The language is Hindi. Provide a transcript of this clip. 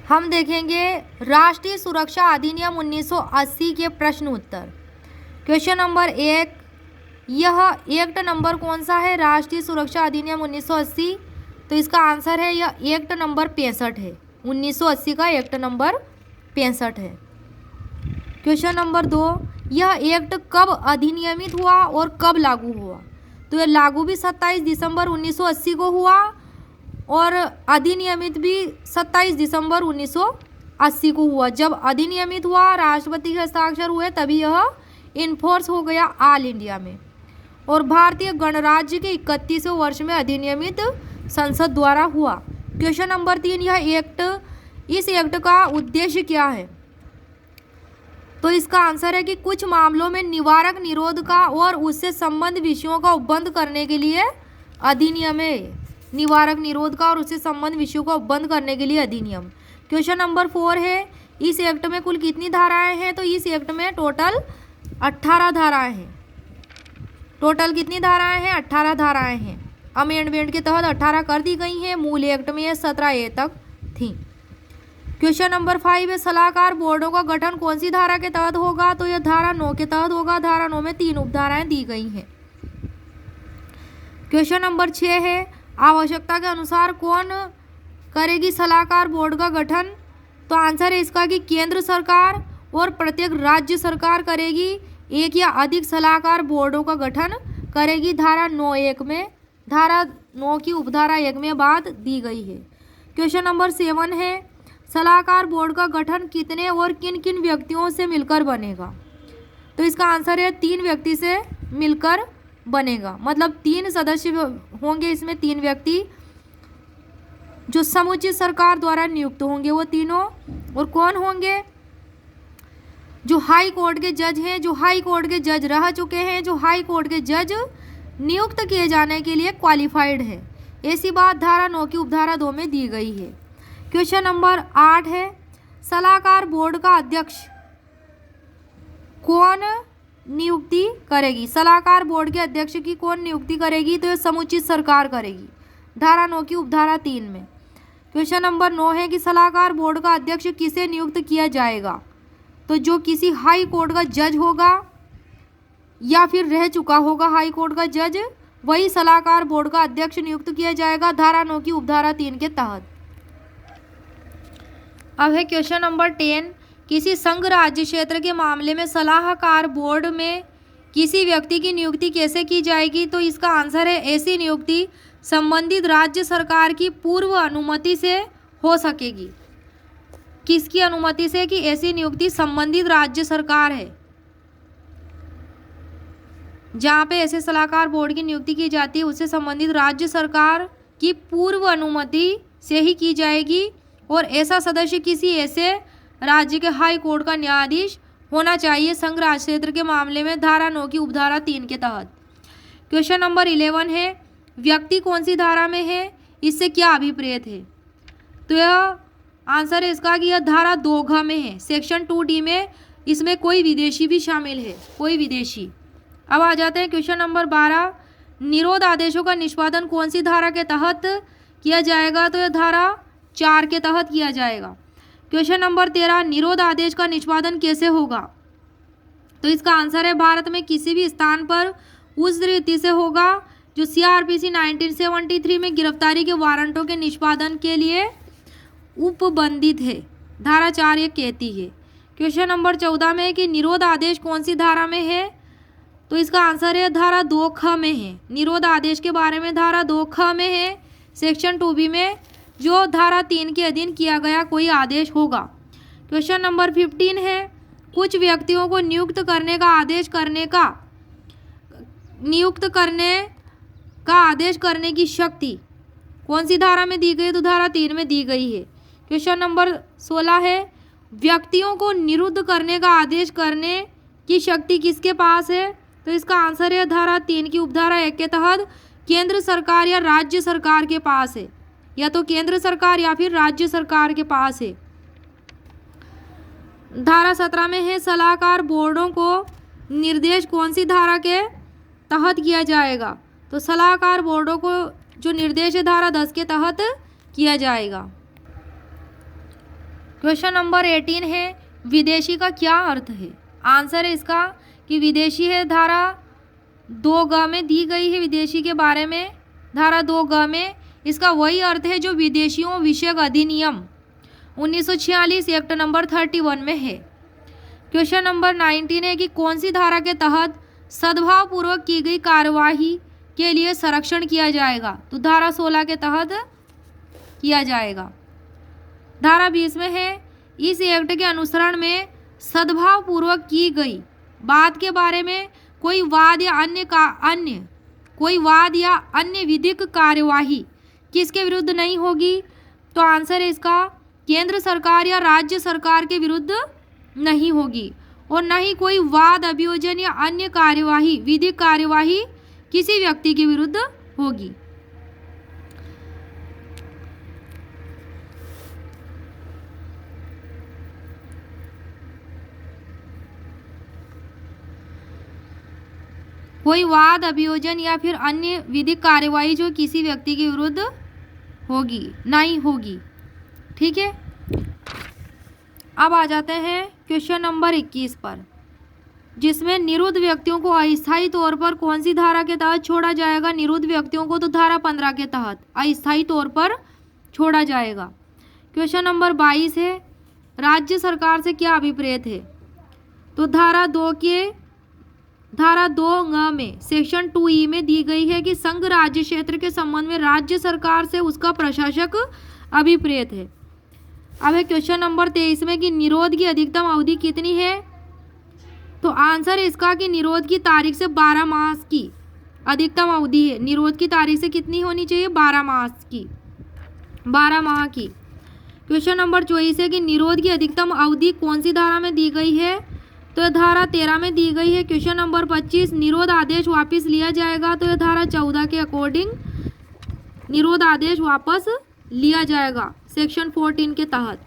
हम देखेंगे राष्ट्रीय सुरक्षा अधिनियम 1980 के प्रश्न उत्तर। क्वेश्चन नंबर 1, यह एक्ट नंबर कौन सा है? राष्ट्रीय सुरक्षा अधिनियम 1980। तो इसका आंसर है यह एक्ट नंबर 65 है। 1980 का एक्ट नंबर 65 है। क्वेश्चन नंबर 2, यह एक्ट कब अधिनियमित हुआ और कब लागू हुआ? तो यह लागू भी 27 दिसंबर 1980 को हुआ और अधिनियमित भी 27 दिसंबर 1980 को हुआ। जब अधिनियमित हुआ, राष्ट्रपति के हस्ताक्षर हुए, तभी यह इन्फोर्स हो गया ऑल इंडिया में। और भारतीय गणराज्य के 31वें वर्ष में अधिनियमित संसद द्वारा हुआ। क्वेश्चन नंबर 3, इस एक्ट का उद्देश्य क्या है? तो इसका आंसर है कि कुछ मामलों में निवारक निरोध का और उससे संबंधित विषयों का उपबंध करने के लिए अधिनियम है। निवारक निरोध का और उससे संबंधित विषयों का उपबंध करने के लिए अधिनियम। क्वेश्चन नंबर 4 है, इस एक्ट में कुल कितनी धाराएं हैं? तो इस एक्ट में टोटल 18 धाराएं हैं। टोटल कितनी धाराएं हैं? 18 धाराएं हैं। अमेंडमेंट के तहत 18 कर दी गई हैं। मूल एक्ट में 17A तक थी। क्वेश्चन नंबर 5 है, सलाहकार बोर्डों का गठन कौन सी धारा के तहत होगा? तो यह धारा 9 के तहत होगा। धारा 9 में 3 उपधाराएं दी गई हैं। क्वेश्चन नंबर 6 है, आवश्यकता के अनुसार कौन करेगी सलाहकार बोर्ड का गठन? तो आंसर है इसका कि केंद्र सरकार और प्रत्येक राज्य सरकार करेगी। एक या अधिक सलाहकार बोर्डों का गठन करेगी। धारा 9(1) में, धारा 9 की उपधारा 1 में बात दी गई है। क्वेश्चन नंबर 7 है, सलाहकार बोर्ड का गठन कितने और किन किन व्यक्तियों से मिलकर बनेगा? तो इसका आंसर है 3 व्यक्ति से मिलकर बनेगा। मतलब 3 सदस्य होंगे इसमें, 3 व्यक्ति जो समुचित सरकार द्वारा नियुक्त होंगे वो तीनों। और कौन होंगे? जो हाई कोर्ट के जज हैं, जो हाई कोर्ट के जज रह चुके हैं, जो हाई कोर्ट के जज नियुक्त किए जाने के लिए क्वालिफाइड है। ऐसी बात धारा 9 की उपधारा 2 में दी गई है। क्वेश्चन नंबर 8 है, सलाहकार बोर्ड का अध्यक्ष कौन नियुक्ति करेगी? सलाहकार बोर्ड के अध्यक्ष की कौन नियुक्ति करेगी? तो यह समुचित सरकार करेगी। धारा 9 की उपधारा 3 में। क्वेश्चन नंबर 9 है कि सलाहकार बोर्ड का अध्यक्ष किसे नियुक्त किया जाएगा? तो जो किसी हाई कोर्ट का जज होगा या फिर रह चुका होगा हाई कोर्ट का जज, वही सलाहकार बोर्ड का अध्यक्ष नियुक्त किया जाएगा। धारा 9 की उपधारा 3 के तहत। अब है क्वेश्चन नंबर 10, किसी संघ राज्य क्षेत्र के मामले में सलाहकार बोर्ड में किसी व्यक्ति की नियुक्ति कैसे की जाएगी? तो इसका आंसर है ऐसी नियुक्ति संबंधित राज्य सरकार की पूर्व अनुमति से हो सकेगी। किसकी अनुमति से? कि ऐसी नियुक्ति संबंधित राज्य सरकार है जहाँ पे ऐसे सलाहकार बोर्ड की नियुक्ति की जाती है, उससे संबंधित राज्य सरकार की पूर्व अनुमति से ही की जाएगी। और ऐसा सदस्य किसी ऐसे राज्य के हाई कोर्ट का न्यायाधीश होना चाहिए संघ राज्य क्षेत्र के मामले में। धारा 9 की उपधारा 3 के तहत। क्वेश्चन नंबर 11 है, व्यक्ति कौन सी धारा में है? इससे क्या अभिप्रेत है? तो यह आंसर है इसका कि यह धारा 2 में है, सेक्शन 2D में। इसमें कोई विदेशी भी शामिल है, कोई विदेशी। अब आ जाते हैं क्वेश्चन नंबर 12, निरोध आदेशों का निष्पादन कौन सी धारा के तहत किया जाएगा? तो यह धारा 4 के तहत किया जाएगा। क्वेश्चन नंबर 13, निरोध आदेश का निष्पादन कैसे होगा? तो इसका आंसर है भारत में किसी भी स्थान पर उस रीति से होगा जो CRPC 1973 में गिरफ्तारी के वारंटों के निष्पादन के लिए उपबंधित है। धारा 4 ये कहती है। क्वेश्चन नंबर 14 में है कि निरोध आदेश कौन सी धारा में है? तो इसका आंसर है धारा 2 में है। निरोध आदेश के बारे में धारा 2 में है, सेक्शन 2B में, जो धारा 3 के अधीन किया गया कोई आदेश होगा। क्वेश्चन नंबर 15 है, कुछ व्यक्तियों को नियुक्त करने का आदेश करने की शक्ति कौन सी धारा में दी गई है? तो धारा 3 में दी गई है। क्वेश्चन नंबर 16 है, व्यक्तियों को निरुद्ध करने का आदेश करने की शक्ति किसके पास है? तो इसका आंसर है धारा 3 की उपधारा 1 के तहत केंद्र सरकार या राज्य सरकार के पास है। या तो केंद्र सरकार या फिर राज्य सरकार के पास है। धारा 17 में है, सलाहकार बोर्डों को निर्देश कौन सी धारा के तहत किया जाएगा? तो सलाहकार बोर्डों को जो निर्देश है धारा 10 के तहत किया जाएगा। क्वेश्चन नंबर 18 है विदेशी का क्या अर्थ है। आंसर है इसका कि विदेशी है धारा 2 में दी गई है विदेशी के बारे में। धारा 2 में इसका वही अर्थ है जो विदेशियों विषयक अधिनियम 1946 एक्ट नंबर 31 में है। क्वेश्चन नंबर 19 है कि कौन सी धारा के तहत सद्भावपूर्वक की गई कार्यवाही के लिए संरक्षण किया जाएगा। तो धारा 16 के तहत किया जाएगा। धारा 20 में है इस एक्ट के अनुसरण में सद्भावपूर्वक की गई बात के बारे में कोई वाद या अन्य विधिक कार्यवाही किसके विरुद्ध नहीं होगी। तो आंसर है इसका केंद्र सरकार या राज्य सरकार के विरुद्ध नहीं होगी और न ही कोई वाद अभियोजन या अन्य कार्यवाही विधिक कार्यवाही किसी व्यक्ति के विरुद्ध होगी। कोई वाद अभियोजन या फिर अन्य विधिक कार्यवाही जो किसी व्यक्ति के विरुद्ध होगी नहीं होगी। ठीक है, अब आ जाते हैं क्वेश्चन नंबर 21 पर, जिसमें निरुद्ध व्यक्तियों को अस्थायी तौर पर कौन सी धारा के तहत छोड़ा जाएगा। निरुद्ध व्यक्तियों को तो धारा 15 के तहत अस्थायी तौर पर छोड़ा जाएगा। क्वेश्चन नंबर 22 है राज्य सरकार से क्या अभिप्रेत है। तो धारा 2 में सेक्शन 2E में दी गई है कि संघ राज्य क्षेत्र के संबंध में राज्य सरकार से उसका प्रशासक अभिप्रेत है। अब है क्वेश्चन नंबर 23 में कि निरोध की अधिकतम अवधि कितनी है। तो आंसर इसका कि निरोध की तारीख से 12 मास की अधिकतम अवधि है। निरोध की तारीख से कितनी होनी चाहिए 12 माह की। क्वेश्चन नंबर 24 है कि निरोध की अधिकतम अवधि कौन सी धारा में दी गई है। तो धारा 13 में दी गई है। क्वेश्चन नंबर 25 निरोध आदेश वापस लिया जाएगा। तो यह धारा 14 के अकॉर्डिंग निरोध आदेश वापस लिया जाएगा सेक्शन 14 के तहत।